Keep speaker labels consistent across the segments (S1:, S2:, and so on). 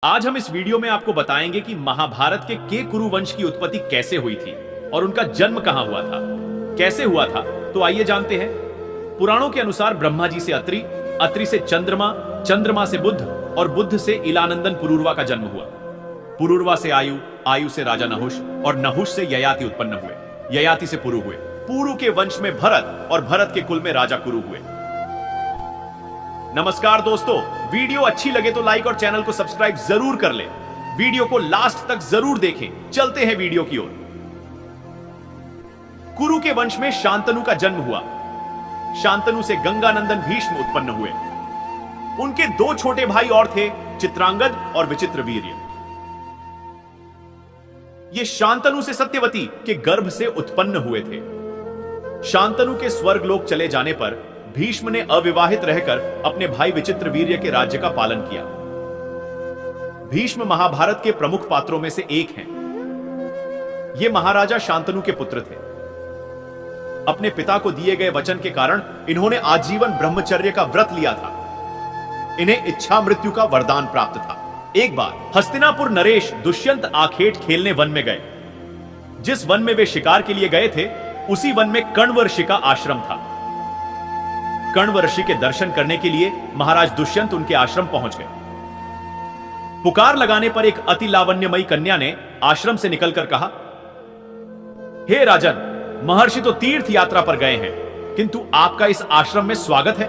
S1: आज हम इस वीडियो में आपको बताएंगे कि महाभारत के कुरु वंश की उत्पत्ति कैसे हुई थी और उनका जन्म कहां हुआ था, कैसे हुआ था। तो आइए जानते हैं। पुराणों के अनुसार ब्रह्मा जी से अत्रि, अत्रि से चंद्रमा, चंद्रमा से बुध और बुध से इलानंदन पुरूरवा का जन्म हुआ। पुरूरवा से आयु, आयु से राजा नहुष और नहुष से ययाति उत्पन्न हुए, ययाति से पुरु हुए। पुरु के वंश में भरत और भरत के कुल में राजा कुरु हुए। नमस्कार दोस्तों, वीडियो अच्छी लगे तो लाइक और चैनल को सब्सक्राइब जरूर कर लें। वीडियो को लास्ट तक जरूर देखें। चलते हैं वीडियो की ओर। कुरु के वंश में शांतनु का जन्म हुआ। शांतनु से गंगानंदन भीष्म उत्पन्न हुए। उनके दो छोटे भाई और थे, चित्रांगद और विचित्रवीर्य। ये शांतनु से सत्यवती के गर्भ से उत्पन्न हुए थे। शांतनु के स्वर्गलोक चले जाने पर भीष्म ने अविवाहित रहकर अपने भाई विचित्रवीर्य के राज्य का पालन किया। भीष्म महाभारत के प्रमुख पात्रों में से एक हैं। ये महाराजा शांतनु के पुत्र थे। अपने पिता को दिए गए वचन के कारण इन्होंने आजीवन ब्रह्मचर्य का व्रत लिया था। इन्हें इच्छा मृत्यु का वरदान प्राप्त था। एक बार हस्तिनापुर नरेश दुष्यंत आखेट खेलने वन में गए। जिस वन में वे शिकार के लिए गए थे, उसी वन में कण्व ऋषि का आश्रम था। कण्व ऋषि के दर्शन करने के लिए महाराज दुष्यंत उनके आश्रम पहुंच गए। पुकार लगाने पर एक अति लावण्यमयी कन्या ने आश्रम से निकलकर कहा, हे राजन, महर्षि तो तीर्थ यात्रा पर गए हैं, किंतु आपका इस आश्रम में स्वागत है।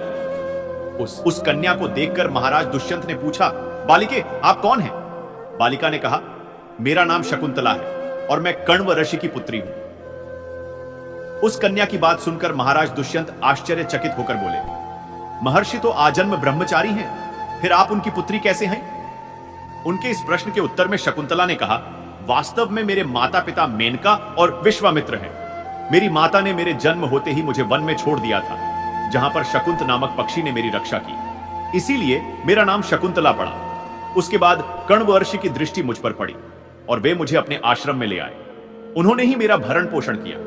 S1: उस कन्या को देखकर महाराज दुष्यंत ने पूछा, बालिके, आप कौन हैं? बालिका ने कहा, मेरा नाम शकुंतला है और मैं कण्व ऋषि की पुत्री हूं। उस कन्या की बात सुनकर महाराज दुष्यंत आश्चर्यचकित होकर बोले, महर्षि तो आजन्म ब्रह्मचारी हैं, फिर आप उनकी पुत्री कैसे हैं? उनके इस प्रश्न के उत्तर में शकुंतला ने कहा, वास्तव में मेरे माता पिता मेनका और विश्वामित्र हैं। मेरी माता ने मेरे जन्म होते ही मुझे वन में छोड़ दिया था, जहां पर शकुंत नामक पक्षी ने मेरी रक्षा की, इसीलिए मेरा नाम शकुंतला पड़ा। उसके बाद कण्व ऋषि की दृष्टि मुझ पर पड़ी और वे मुझे अपने आश्रम में ले आए। उन्होंने ही मेरा भरण पोषण किया।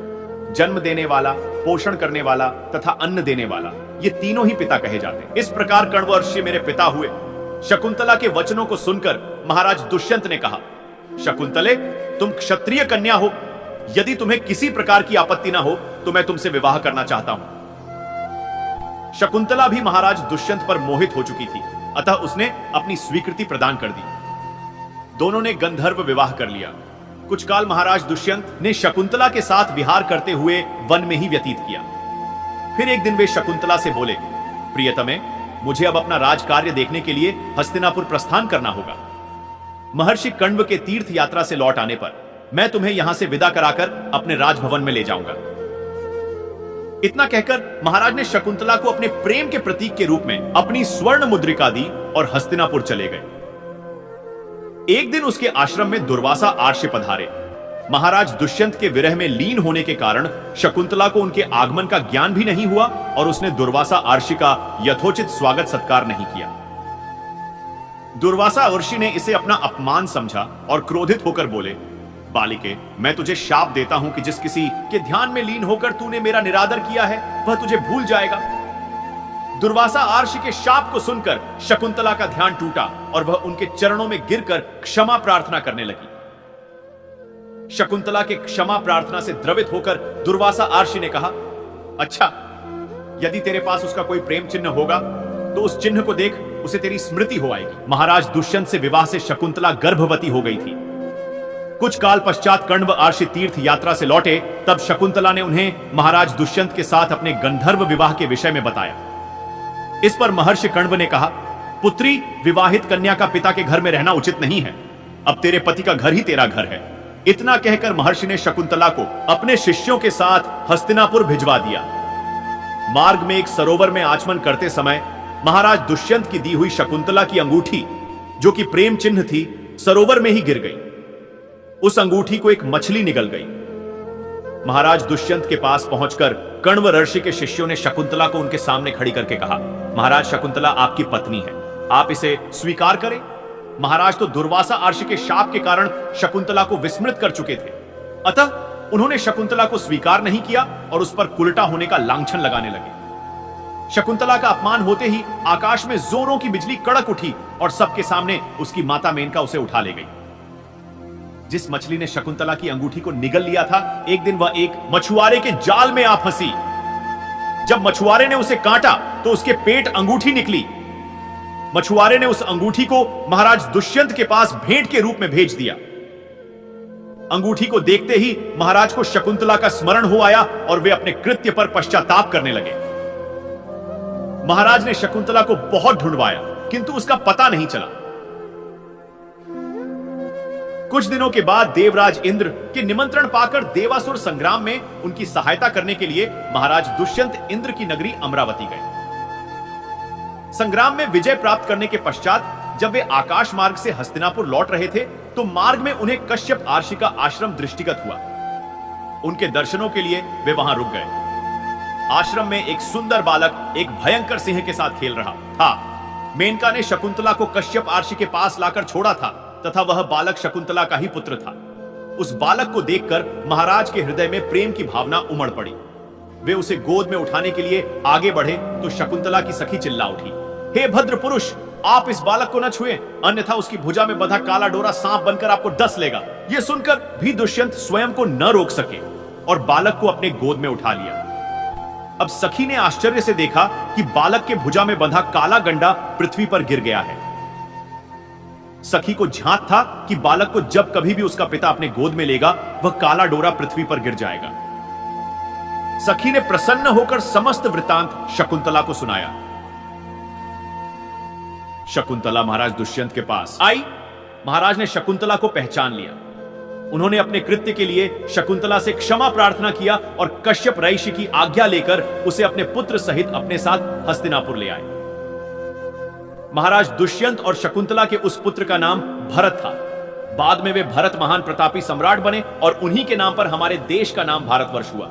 S1: जन्म देने वाला, पोषण करने वाला तथा अन्न देने वाला, ये तीनों ही पिता कहे जाते हैं। इस प्रकार कण्व ऋषि मेरे पिता हुए। शकुंतला के वचनों को सुनकर महाराज दुष्यंत ने कहा, शकुंतले, तुम क्षत्रिय कन्या हो। यदि तुम्हें किसी प्रकार की आपत्ति ना हो तो मैं तुमसे विवाह करना चाहता हूं। शकुंतला भी महाराज दुष्यंत पर मोहित हो चुकी थी, अतः उसने अपनी स्वीकृति प्रदान कर दी। दोनों ने गंधर्व विवाह कर लिया। कुछ काल महाराज दुष्यंत ने शकुंतला के साथ विहार करते हुए वन में ही व्यतीत किया। फिर एक दिन वे शकुंतला से बोले, प्रियतमे, मुझे अब अपना राजकार्य देखने के लिए हस्तिनापुर प्रस्थान करना होगा। महर्षि कण्व के तीर्थ यात्रा से लौट आने पर मैं तुम्हें यहां से विदा कराकर अपने राजभवन में ले जाऊंगा। इतना कहकर महाराज ने शकुंतला को अपने प्रेम के प्रतीक के रूप में अपनी स्वर्ण मुद्रिका दी और हस्तिनापुर चले गए। एक दिन उसके आश्रम में दुर्वासा आर्षि पधारे। महाराज दुष्यंत के विरह में लीन होने के कारण शकुंतला को उनके आगमन का ज्ञान भी नहीं हुआ और उसने दुर्वासा आर्षि का यथोचित स्वागत सत्कार नहीं किया। दुर्वासा आर्षि ने इसे अपना अपमान समझा और क्रोधित होकर बोले, बालिके, मैं तुझे शाप देता हूं कि जिस किसी के ध्यान में लीन होकर तूने मेरा निरादर किया है, वह तुझे भूल जाएगा। दुर्वासा आर्षि के शाप को सुनकर शकुंतला का ध्यान टूटा और वह उनके चरणों में गिरकर क्षमा प्रार्थना करने लगी। शकुंतला के क्षमा प्रार्थना से द्रवित होकर दुर्वासा आर्षि ने कहा, अच्छा, यदि तेरे पास उसका कोई प्रेम चिन्ह होगा तो उस चिन्ह को देख उसे तेरी स्मृति हो आएगी। महाराज दुष्यंत से विवाह से शकुंतला गर्भवती हो गई थी। कुछ काल पश्चात कण्व आर्षि तीर्थ यात्रा से लौटे, तब शकुंतला ने उन्हें महाराज दुष्यंत के साथ अपने गंधर्व विवाह के विषय में बताया। इस पर महर्षि कण्व ने कहा, पुत्री, विवाहित कन्या का पिता के घर में रहना उचित नहीं है। अब तेरे पति का घर ही तेरा घर है। इतना कहकर महर्षि ने शकुंतला को अपने शिष्यों के साथ हस्तिनापुर भिजवा दिया। मार्ग में एक सरोवर में आचमन करते समय महाराज दुष्यंत की दी हुई शकुंतला की अंगूठी, जो कि प्रेम चिन्ह थी, सरोवर में ही गिर गई। उस अंगूठी को एक मछली निगल गई। महाराज दुष्यंत के पास पहुंचकर कण्व ऋषि के शिष्यों ने शकुंतला को उनके सामने खड़ी करके कहा, महाराज, शकुंतला आपकी पत्नी है, आप इसे स्वीकार करें। महाराज तो दुर्वासा आर्षि के शाप के कारण शकुंतला को विस्मृत कर चुके थे, अतः उन्होंने शकुंतला को स्वीकार नहीं किया और उस पर कुलटा होने का लांछन लगाने लगे। शकुंतला का अपमान होते ही आकाश में जोरों की बिजली कड़क उठी और सबके सामने उसकी माता मेनका उसे उठा ले गई। जिस मछली ने शकुंतला की अंगूठी को निगल लिया था, एक दिन वह एक मछुआरे के जाल में आ फंसी। जब मछुआरे ने उसे काटा तो उसके पेट अंगूठी निकली। मछुआरे ने उस अंगूठी को महाराज दुष्यंत के पास भेंट के रूप में भेज दिया। अंगूठी को देखते ही महाराज को शकुंतला का स्मरण हो आया और वे अपने कृत्य पर पश्चाताप करने लगे। महाराज ने शकुंतला को बहुत ढूंढवाया किंतु उसका पता नहीं चला। कुछ दिनों के बाद देवराज इंद्र के निमंत्रण पाकर देवासुर संग्राम में उनकी सहायता करने के लिए महाराज दुष्यंत इंद्र की नगरी अमरावती गए। संग्राम में विजय प्राप्त करने के पश्चात जब वे आकाश मार्ग से हस्तिनापुर लौट रहे थे तो मार्ग में उन्हें कश्यप आर्षि का आश्रम दृष्टिगत हुआ। उनके दर्शनों के लिए वे वहां रुक गए। आश्रम में एक सुंदर बालक एक भयंकर सिंह के साथ खेल रहा था। मेनका ने शकुंतला को कश्यप आर्षि के पास लाकर छोड़ा था तथा वह बालक शकुंतला का ही पुत्र था। उस बालक को देखकर महाराज के हृदय में प्रेम की भावना उमड़ पड़ी। वे उसे गोद में उठाने के लिए आगे बढ़े तो शकुंतला की सखी चिल्ला उठी, हे भद्र पुरुष, आप इस बालक को न छुएं, अन्यथा उसकी भुजा में बंधा काला डोरा सांप बनकर आपको डस लेगा। यह सुनकर भी दुष्यंत स्वयं को न रोक सके और बालक को अपने गोद में उठा लिया। अब सखी ने आश्चर्य से देखा कि बालक के भुजा में बंधा काला गंडा पृथ्वी पर गिर गया है। सखी को झांक था कि बालक को जब कभी भी उसका पिता अपने गोद में लेगा वह काला डोरा पृथ्वी पर गिर जाएगा। सखी ने प्रसन्न होकर समस्त वृतांत शकुंतला को सुनाया। शकुंतला महाराज दुष्यंत के पास आई। महाराज ने शकुंतला को पहचान लिया। उन्होंने अपने कृत्य के लिए शकुंतला से क्षमा प्रार्थना किया और कश्यप ऋषि की आज्ञा लेकर उसे अपने पुत्र सहित अपने साथ हस्तिनापुर ले आए। महाराज दुष्यंत और शकुंतला के उस पुत्र का नाम भरत था। बाद में वे भरत महान प्रतापी सम्राट बने और उन्हीं के नाम पर हमारे देश का नाम भारतवर्ष हुआ।